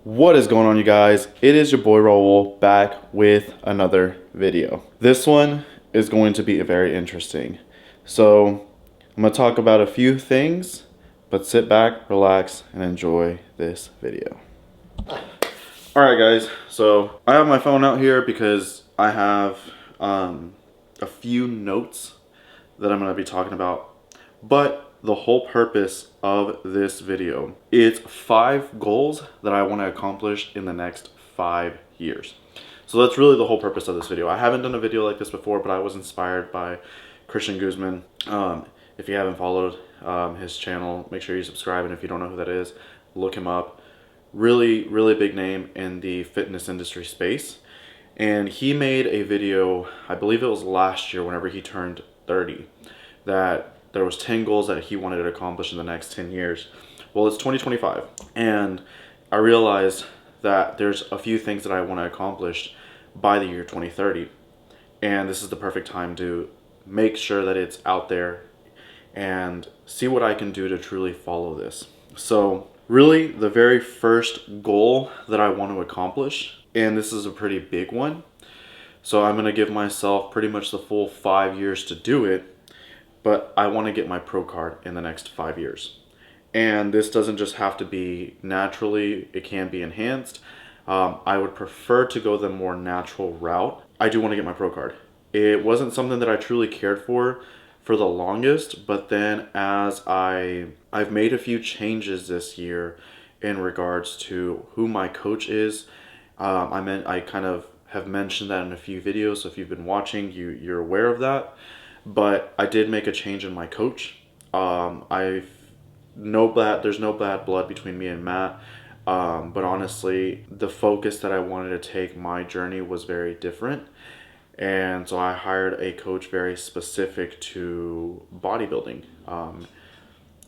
What is going on, you guys? It is your boy Raul back with another video. This one is going to be very interesting. So I'm going to talk about a few things, but sit back, relax, and enjoy this video. Alright guys, so I have my phone out here because I have a few notes that I'm going to be talking about, but the whole purpose of this video is 5 goals that I want to accomplish in the next 5 years. So that's really the whole purpose of this video. I haven't done a video like this before, but I was inspired by Christian Guzman. If you haven't followed his channel, make sure you subscribe, and if you don't know who that is, look him up. Really big name in the fitness industry space. And he made a video, I believe it was last year whenever he turned 30, that there was 10 goals that he wanted to accomplish in the next 10 years. Well, it's 2025, and I realized that there's a few things that I want to accomplish by the year 2030, and this is the perfect time to make sure that it's out there and see what I can do to truly follow this. So really, the very first goal that I want to accomplish, and this is a pretty big one, so I'm going to give myself pretty much the full 5 years to do it, but I want to get my pro card in the next 5 years. And this doesn't just have to be naturally, it can be enhanced. I would prefer to go the more natural route. I do want to get my pro card. It wasn't something that I truly cared for the longest, but then as I've made a few changes this year in regards to who my coach is. I kind of have mentioned that in a few videos, so if you've been watching, you're aware of that. But I did make a change in my coach. There's no bad blood between me and Matt. But honestly, the focus that I wanted to take my journey was very different. And so I hired a coach very specific to bodybuilding.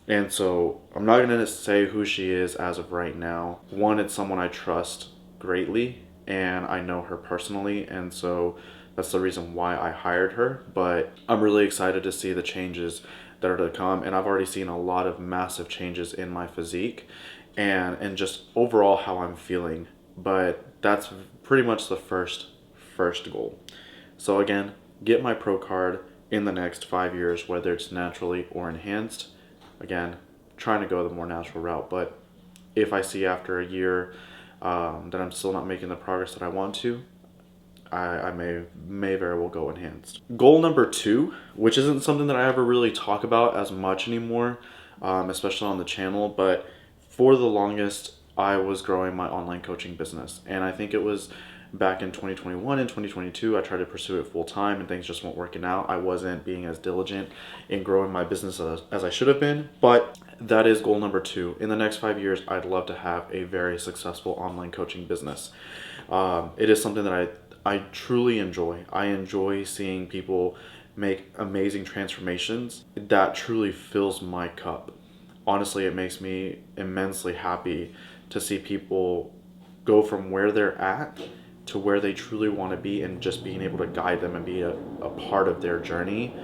And so I'm not going to say who she is as of right now. One, it's someone I trust greatly, and I know her personally. And so that's the reason why I hired her, but I'm really excited to see the changes that are to come, and I've already seen a lot of massive changes in my physique and just overall how I'm feeling. But that's pretty much the first goal. So again, get my pro card in the next 5 years, whether it's naturally or enhanced. Again, trying to go the more natural route, but if I see after a year that I'm still not making the progress that I want to, I may very well go enhanced. Goal number 2, which isn't something that I ever really talk about as much anymore, especially on the channel, but for the longest I was growing my online coaching business, and I think it was back in 2021 and 2022 I tried to pursue it full time, and things just weren't working out. I wasn't being as diligent in growing my business as I should have been, but that is goal number 2. In the next 5 years, I'd love to have a very successful online coaching business. It is something that I truly enjoy. I enjoy seeing people make amazing transformations. That truly fills my cup. Honestly, it makes me immensely happy to see people go from where they're at to where they truly want to be, and just being able to guide them and be a part of their journey.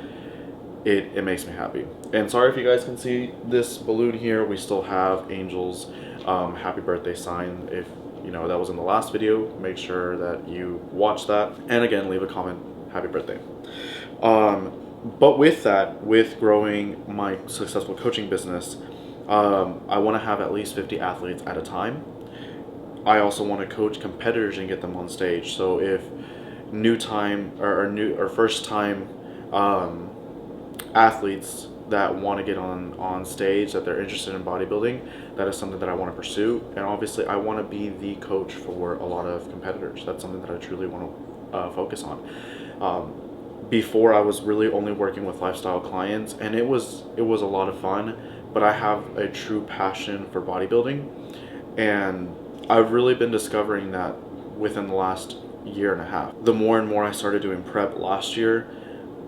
It makes me happy. And sorry if you guys can see this balloon here. We still have Angel's happy birthday sign. If you know that was in the last video, make sure that you watch that, and again, leave a comment, happy birthday. But with that, with growing my successful coaching business, I want to have at least 50 athletes at a time. I also want to coach competitors and get them on stage. So if first time athletes that want to get on stage, that they're interested in bodybuilding, that is something that I want to pursue. And obviously I want to be the coach for a lot of competitors. That's something that I truly want to focus on. Before, I was really only working with lifestyle clients, and it was a lot of fun, but I have a true passion for bodybuilding, and I've really been discovering that within the last year and a half. The more and more I started doing prep last year,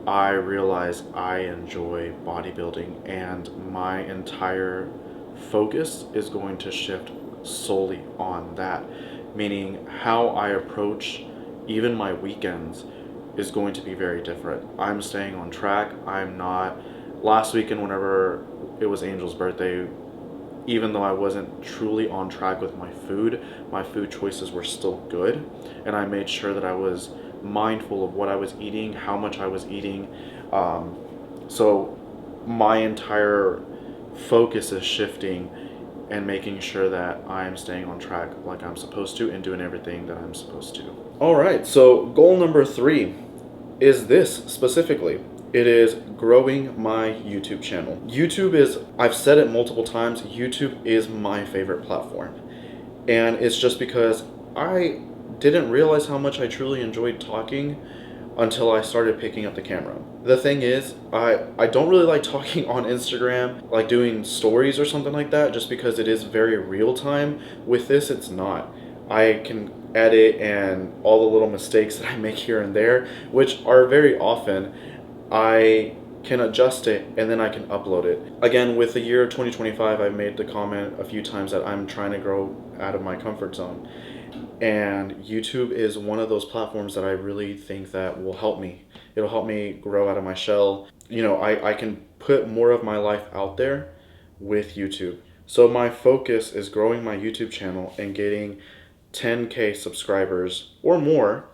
I realized I enjoy bodybuilding, and my entire focus is going to shift solely on that. Meaning, how I approach even my weekends is going to be very different. I'm staying on track. I'm not. Last weekend, whenever it was Angel's birthday, even though I wasn't truly on track with my food choices were still good. And I made sure that I was mindful of what I was eating, how much I was eating. So my entire focus is shifting and making sure that I'm staying on track like I'm supposed to and doing everything that I'm supposed to. All right, so goal number 3 is this specifically. It is growing my YouTube channel. YouTube is, I've said it multiple times, YouTube is my favorite platform. And it's just because I didn't realize how much I truly enjoyed talking until I started picking up the camera. The thing is, I don't really like talking on Instagram, like doing stories or something like that, just because it is very real time. With this, it's not. I can edit and all the little mistakes that I make here and there, which are very often, I can adjust it and then I can upload it. Again, with the year 2025, I've made the comment a few times that I'm trying to grow out of my comfort zone. And YouTube is one of those platforms that I really think that will help me. It'll help me grow out of my shell. You know, I can put more of my life out there with YouTube. So my focus is growing my YouTube channel and getting 10K subscribers or more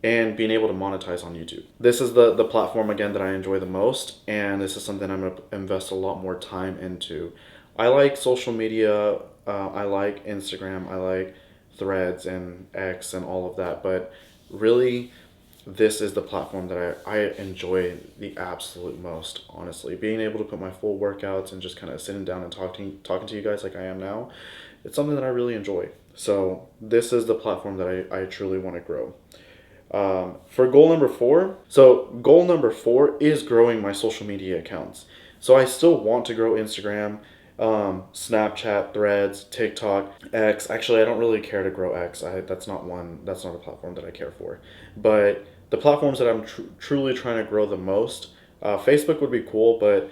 and being able to monetize on YouTube. This is the platform, again, that I enjoy the most, and this is something I'm going to invest a lot more time into. I like social media, I like Instagram, I like Threads and X and all of that, but really this is the platform that I enjoy the absolute most, honestly. Being able to put my full workouts and just kind of sitting down and talking to you guys like I am now, it's something that I really enjoy. So this is the platform that I truly want to grow. For goal number 4, so goal number 4 is growing my social media accounts. So I still want to grow Instagram, Snapchat, Threads, TikTok, X. Actually, I don't really care to grow X. That's not a platform that I care for. But the platforms that I'm truly trying to grow the most, Facebook would be cool, but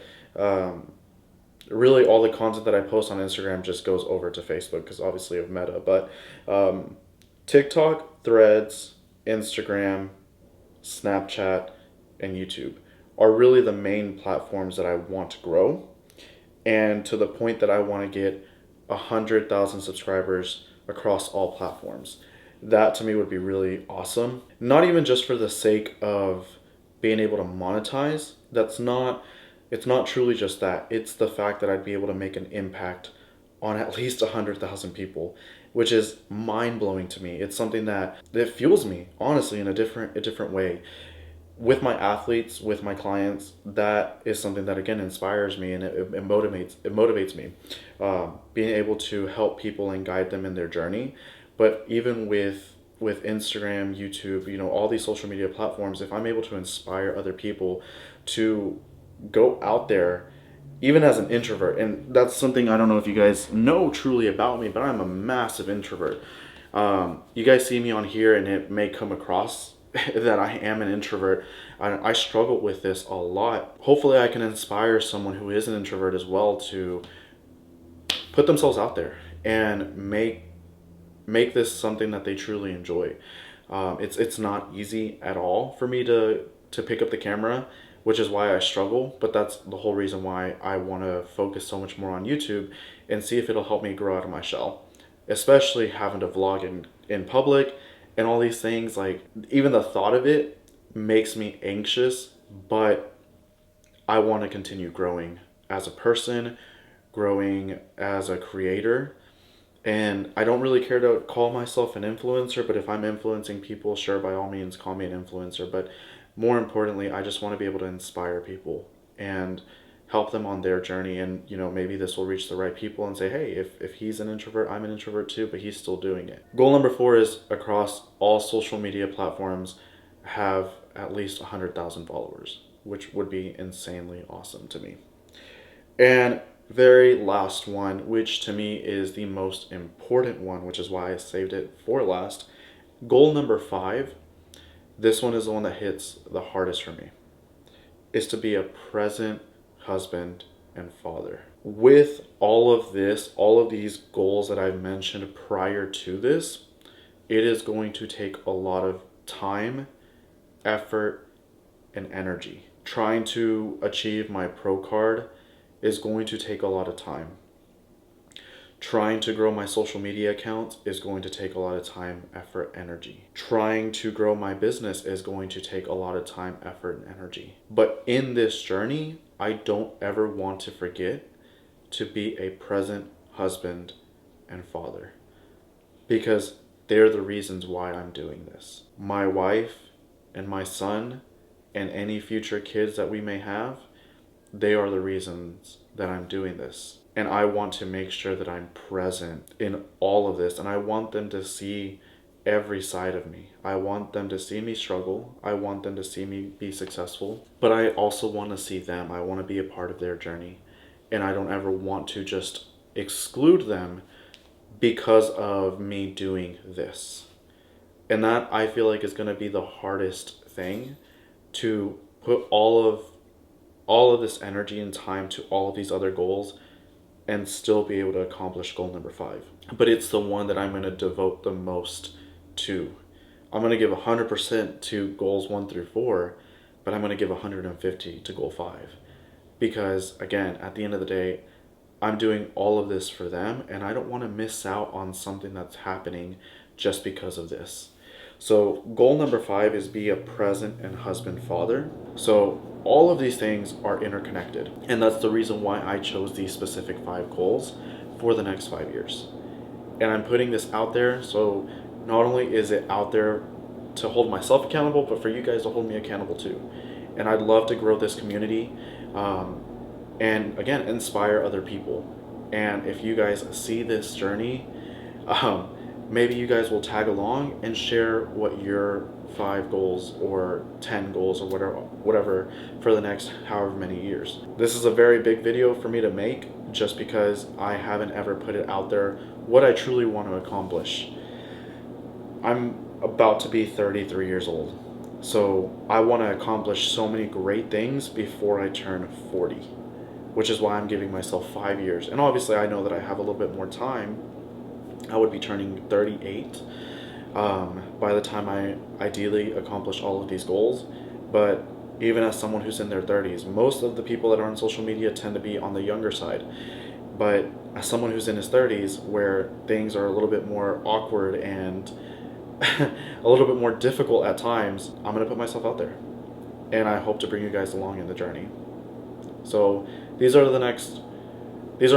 really all the content that I post on Instagram just goes over to Facebook because obviously of Meta. But TikTok, Threads, Instagram, Snapchat, and YouTube are really the main platforms that I want to grow, and to the point that I want to get 100,000 subscribers across all platforms. That to me would be really awesome. Not even just for the sake of being able to monetize. It's not truly just that. It's the fact that I'd be able to make an impact on at least 100,000 people, which is mind blowing to me. It's something that fuels me, honestly, in a different way. With my athletes, with my clients, that is something that again inspires me, and it motivates me. Being able to help people and guide them in their journey. But even with Instagram, YouTube, you know, all these social media platforms, if I'm able to inspire other people to go out there, even as an introvert, and that's something I don't know if you guys know truly about me, but I'm a massive introvert. You guys see me on here and it may come across that I am an introvert. I struggle with this a lot. Hopefully I can inspire someone who is an introvert as well to put themselves out there and make this something that they truly enjoy. It's not easy at all for me to pick up the camera, which is why I struggle, but that's the whole reason why I want to focus so much more on YouTube and see if it'll help me grow out of my shell, especially having to vlog in public and all these things. Like, even the thought of it makes me anxious, but I want to continue growing as a person, growing as a creator. And I don't really care to call myself an influencer, but if I'm influencing people, sure, by all means, call me an influencer. But more importantly, I just want to be able to inspire people and help them on their journey. And, you know, maybe this will reach the right people and say, hey, if he's an introvert, I'm an introvert too, but he's still doing it. Goal number 4 is across all social media platforms, have at least 100,000 followers, which would be insanely awesome to me. And very last one, which to me is the most important one, which is why I saved it for last. Goal number 5, this one is the one that hits the hardest for me, is to be a present husband and father. With all of this, all of these goals that I've mentioned prior to this, it is going to take a lot of time, effort, and energy. Trying to achieve my pro card is going to take a lot of time. Trying to grow my social media account is going to take a lot of time, effort, energy. Trying to grow my business is going to take a lot of time, effort, and energy. But in this journey, I don't ever want to forget to be a present husband and father, because they're the reasons why I'm doing this. My wife and my son and any future kids that we may have, they are the reasons that I'm doing this. And I want to make sure that I'm present in all of this. And I want them to see every side of me. I want them to see me struggle. I want them to see me be successful. But I also want to see them. I want to be a part of their journey. And I don't ever want to just exclude them because of me doing this. And that, I feel like, is going to be the hardest thing, to put all of this energy and time to all of these other goals and still be able to accomplish goal number 5. But it's the one that I'm going to devote the most to. I'm going to give 100% to goals 1 through 4, but I'm going to give 150 to goal 5. Because again, at the end of the day, I'm doing all of this for them, and I don't want to miss out on something that's happening just because of this. So goal number 5 is be a present and husband, father. So all of these things are interconnected. And that's the reason why I chose these specific 5 goals for the next 5 years. And I'm putting this out there, so not only is it out there to hold myself accountable, but for you guys to hold me accountable too. And I'd love to grow this community, and again, inspire other people. And if you guys see this journey, maybe you guys will tag along and share what your 5 goals or 10 goals or whatever for the next however many years. This is a very big video for me to make, just because I haven't ever put it out there what I truly want to accomplish. I'm about to be 33 years old, so I want to accomplish so many great things before I turn 40, which is why I'm giving myself 5 years. And obviously I know that I have a little bit more time. I would be turning 38 by the time I ideally accomplish all of these goals. But even as someone who's in their 30s, most of the people that are on social media tend to be on the younger side. But as someone who's in his 30s, where things are a little bit more awkward and a little bit more difficult at times, I'm going to put myself out there. And I hope to bring you guys along in the journey. So these are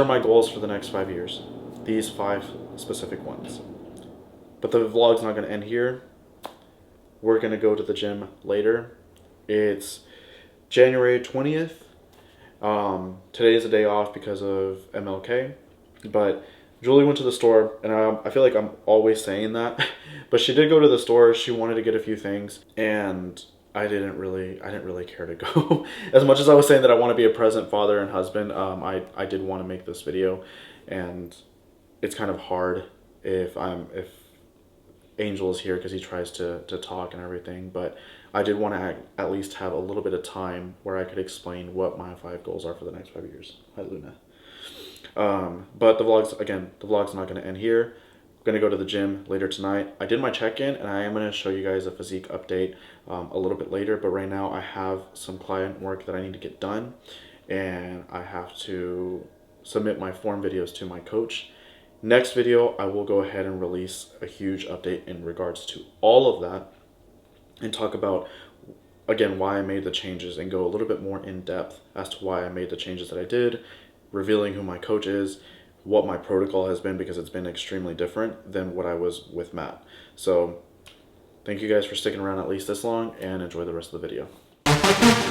my goals for the next 5 years. These 5 specific ones. But the vlog's not going to end here. We're going to go to the gym later. It's January 20th. Today is a day off because of MLK. But Julie went to the store, and I feel like I'm always saying that. But she did go to the store. She wanted to get a few things, and I didn't really care to go. As much as I was saying that I want to be a present father and husband, I did want to make this video, and it's kind of hard if Angel is here, because he tries to talk and everything. But I did want to at least have a little bit of time where I could explain what my 5 goals are for the next 5 years. Hi, Luna. But the vlog's not going to end here. I'm going to go to the gym later tonight. I did my check-in, and I am going to show you guys a physique update a little bit later. But right now I have some client work that I need to get done, and I have to submit my form videos to my coach. Next video, I will go ahead and release a huge update in regards to all of that, and talk about, again, why I made the changes, and go a little bit more in depth as to why I made the changes that I did, revealing who my coach is, what my protocol has been, because it's been extremely different than what I was with Matt. So thank you guys for sticking around at least this long, and enjoy the rest of the video.